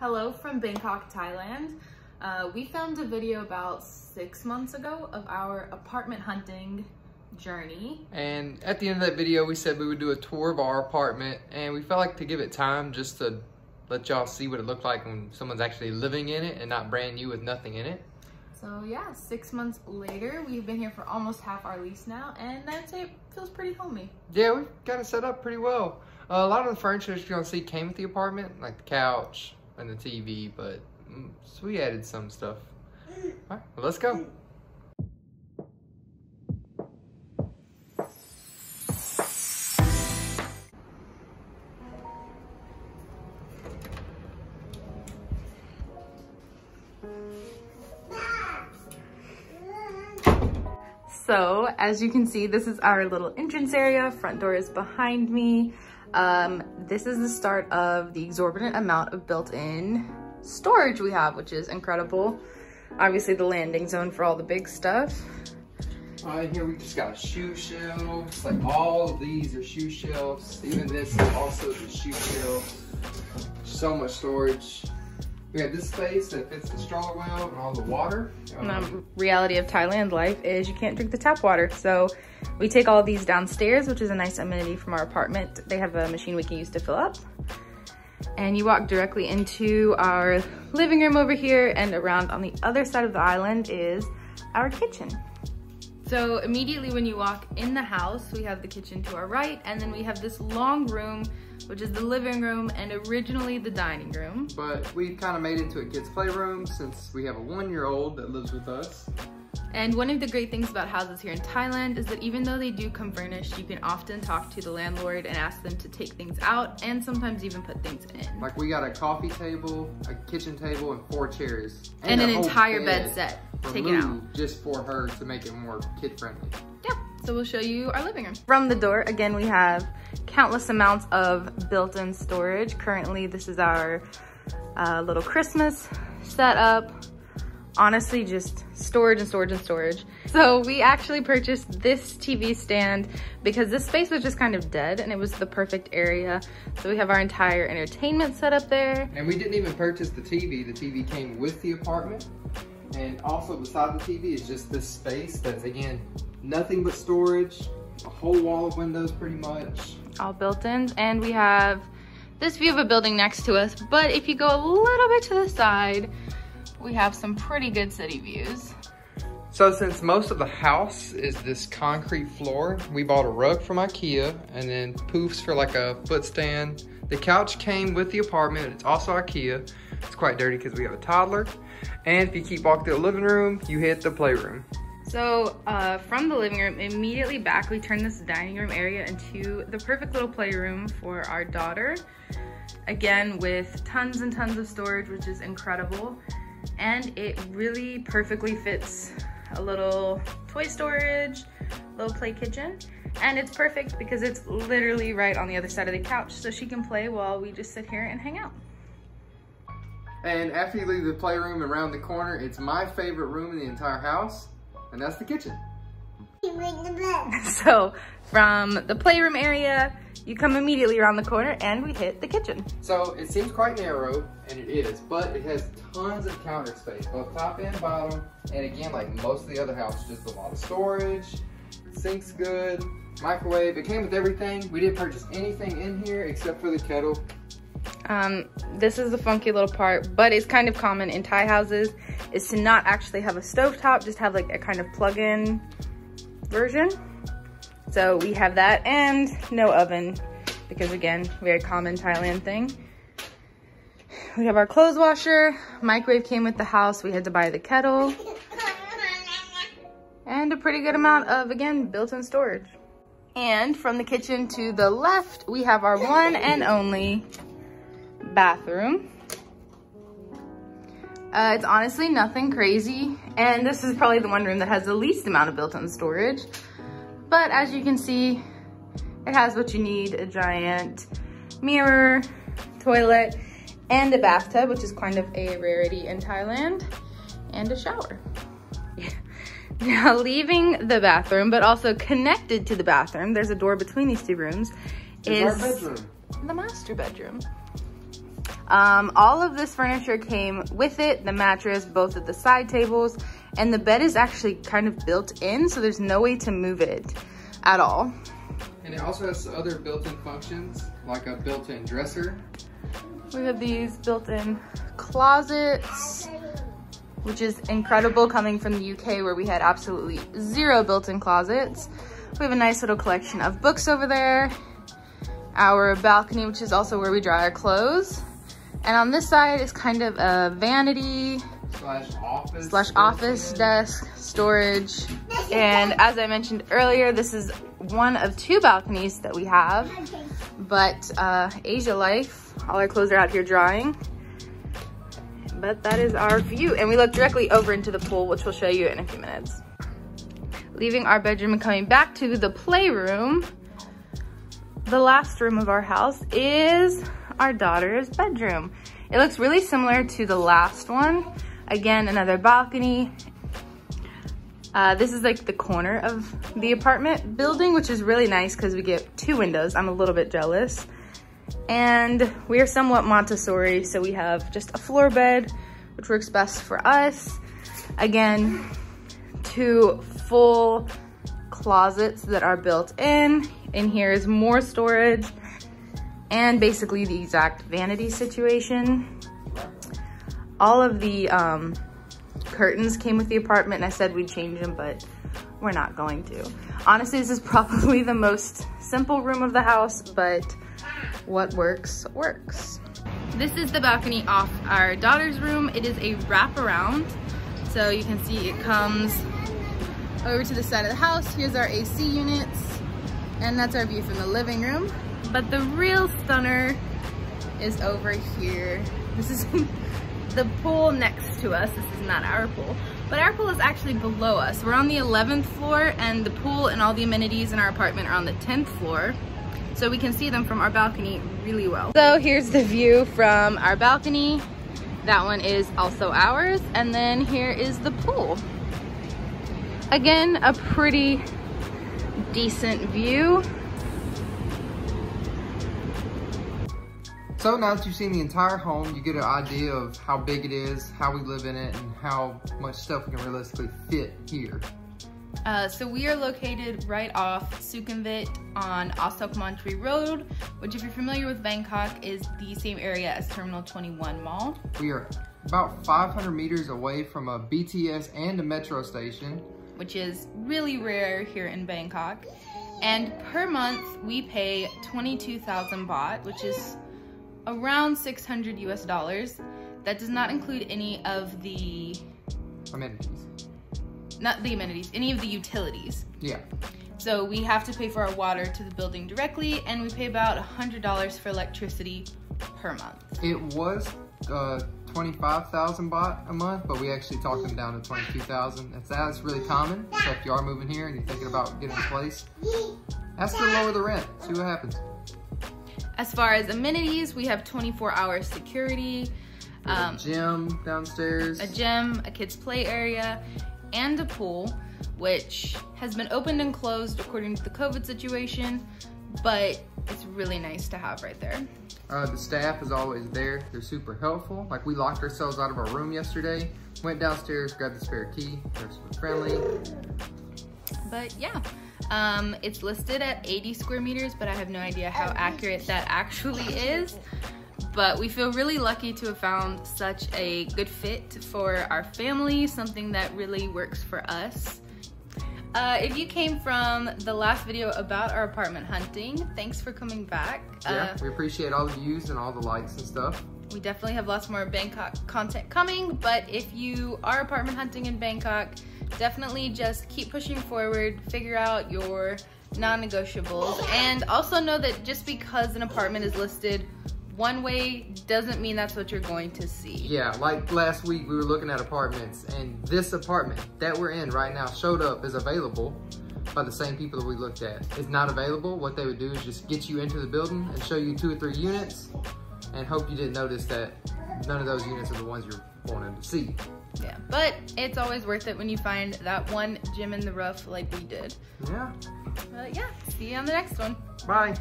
Hello from Bangkok, Thailand. We filmed a video about 6 months ago of our apartment hunting journey. And at the end of that video, we said we would do a tour of our apartment, and we felt like to give it time just to let y'all see what it looked like when someone's actually living in it and not brand new with nothing in it. So yeah, 6 months later, we've been here for almost half our lease now, and I'd say it feels pretty homey. Yeah, we've got it set up pretty well. A lot of the furniture you're gonna see came with the apartment, like the couch and the TV, but so we added some stuff. All right, well, let's go. So as you can see, this is our little entrance area. Front door is behind me. This is the start of the exorbitant amount of built-in storage we have, which is incredible. Obviously the landing zone for all the big stuff. Here we just got shoe shelves. Like all of these are shoe shelves. Even this is also the shoe shelf. So much storage. We have this space that fits the stroller well and all the water. The reality of Thailand life is you can't drink the tap water. So we take all of these downstairs, which is a nice amenity from our apartment. They have a machine we can use to fill up. And you walk directly into our living room over here, and around on the other side of the island is our kitchen. So immediately when you walk in the house, we have the kitchen to our right, and then we have this long room, which is the living room and originally the dining room. But we kind of made it into a kid's playroom since we have a 1-year-old that lives with us. And one of the great things about houses here in Thailand is that even though they do come furnished, you can often talk to the landlord and ask them to take things out and sometimes even put things in. Like we got a coffee table, a kitchen table, and 4 chairs. And an entire bed set taken out. Just for her to make it more kid-friendly. Yeah, so we'll show you our living room. From the door, again, we have countless amounts of built-in storage. Currently, this is our little Christmas setup. Honestly, just storage and storage and storage. So we actually purchased this TV stand because this space was just kind of dead and it was the perfect area. So we have our entire entertainment set up there. And we didn't even purchase the TV. The TV came with the apartment. And also beside the TV is just this space that's, again, nothing but storage, a whole wall of windows pretty much. All built-in. And we have this view of a building next to us, but if you go a little bit to the side, we have some pretty good city views. So since most of the house is this concrete floor, we bought a rug from IKEA and then poofs for like a footstand. The couch came with the apartment. It's also IKEA. It's quite dirty because we have a toddler. And if you keep walking to the living room, you hit the playroom. So from the living room, immediately back, we turn this dining room area into the perfect little playroom for our daughter. Again, with tons and tons of storage, which is incredible. And it really perfectly fits a little toy storage, little play kitchen. And it's perfect because it's literally right on the other side of the couch, so she can play while we just sit here and hang out. And after you leave the playroom and around the corner, it's my favorite room in the entire house, and that's the kitchen. So from the playroom area, you come immediately around the corner and we hit the kitchen. So it seems quite narrow, and it is, but it has tons of counter space, both top and bottom. And again, like most of the other houses, just a lot of storage. Sink's good, microwave, it came with everything. We didn't purchase anything in here except for the kettle. This is the funky little part, but it's kind of common in Thai houses, is to not actually have a stovetop, just have like a kind of plug-in version. So we have that, and no oven, because again, very common Thailand thing. We have our clothes washer, microwave came with the house, we had to buy the kettle, and a pretty good amount of, again, built-in storage. And from the kitchen to the left, we have our one and only bathroom. It's honestly nothing crazy, and this is probably the one room that has the least amount of built-in storage. But as you can see, it has what you need: a giant mirror, toilet, and a bathtub, which is kind of a rarity in Thailand, and a shower. Now, leaving the bathroom, but also connected to the bathroom, there's a door between these two rooms, is our bedroom. The master bedroom. All of this furniture came with it, the mattress, both of the side tables, and the bed is actually kind of built in, so there's no way to move it at all. And it also has other built-in functions, like a built-in dresser. We have these built-in closets, which is incredible coming from the UK where we had absolutely zero built-in closets. We have a nice little collection of books over there. Our balcony, which is also where we dry our clothes. And on this side is kind of a vanity slash office desk storage. And as I mentioned earlier, this is one of 2 balconies that we have. But Asia life, all our clothes are out here drying. But that is our view. And we look directly over into the pool, which we'll show you in a few minutes. Leaving our bedroom and coming back to the playroom, the last room of our house is our daughter's bedroom. It looks really similar to the last one. Again, another balcony. This is like the corner of the apartment building, which is really nice because we get 2 windows. I'm a little bit jealous. And we are somewhat Montessori, so we have just a floor bed, which works best for us. Again, 2 full closets that are built in. In here is more storage and basically the exact vanity situation. All of the curtains came with the apartment, and I said we'd change them, but we're not going to. Honestly, this is probably the most simple room of the house, but what works, works. This is the balcony off our daughter's room. It is a wraparound, so you can see it comes over to the side of the house. Here's our AC units, and that's our view from the living room. But the real stunner is over here. This is the pool next to us. This is not our pool, but our pool is actually below us. We're on the 11th floor, and the pool and all the amenities in our apartment are on the 10th floor. So we can see them from our balcony really well. So here's the view from our balcony. That one is also ours. And then here is the pool. Again, a pretty decent view. So now that you've seen the entire home, you get an idea of how big it is, how we live in it, and how much stuff we can realistically fit here. So we are located right off Sukhumvit on Ostok Montreal Road, which if you're familiar with Bangkok is the same area as Terminal 21 Mall. We are about 500 meters away from a BTS and a metro station, which is really rare here in Bangkok. And per month we pay 22,000 baht, which is around $600 US. That does not include any of the amenities. Not the amenities, any of the utilities. Yeah. So we have to pay for our water to the building directly, and we pay about $100 for electricity per month. It was 25,000 baht a month, but we actually talked them down to 22,000. That's really common. So if you are moving here and you're thinking about getting a place, ask to lower the rent. See what happens. As far as amenities, we have 24-hour security. A gym downstairs. A gym, a kids play area, and a pool, which has been opened and closed according to the COVID situation, but it's really nice to have right there. The staff is always there. They're super helpful. Like, we locked ourselves out of our room yesterday, went downstairs, grabbed the spare key. They're super friendly. But yeah, it's listed at 80 square meters, but I have no idea how accurate that actually is. But we feel really lucky to have found such a good fit for our family, something that really works for us. If you came from the last video about our apartment hunting, thanks for coming back. Yeah, we appreciate all the views and all the likes and stuff. We definitely have lots more Bangkok content coming, but if you are apartment hunting in Bangkok, definitely just keep pushing forward, figure out your non-negotiables, and also know that just because an apartment is listed one way doesn't mean that's what you're going to see. Yeah, like last week we were looking at apartments, and this apartment that we're in right now showed up as available by the same people that we looked at. It's not available. What they would do is just get you into the building and show you 2 or 3 units and hope you didn't notice that none of those units are the ones you're wanting to see. Yeah, but it's always worth it when you find that one gem in the rough like we did. Yeah. Yeah, see you on the next one. Bye.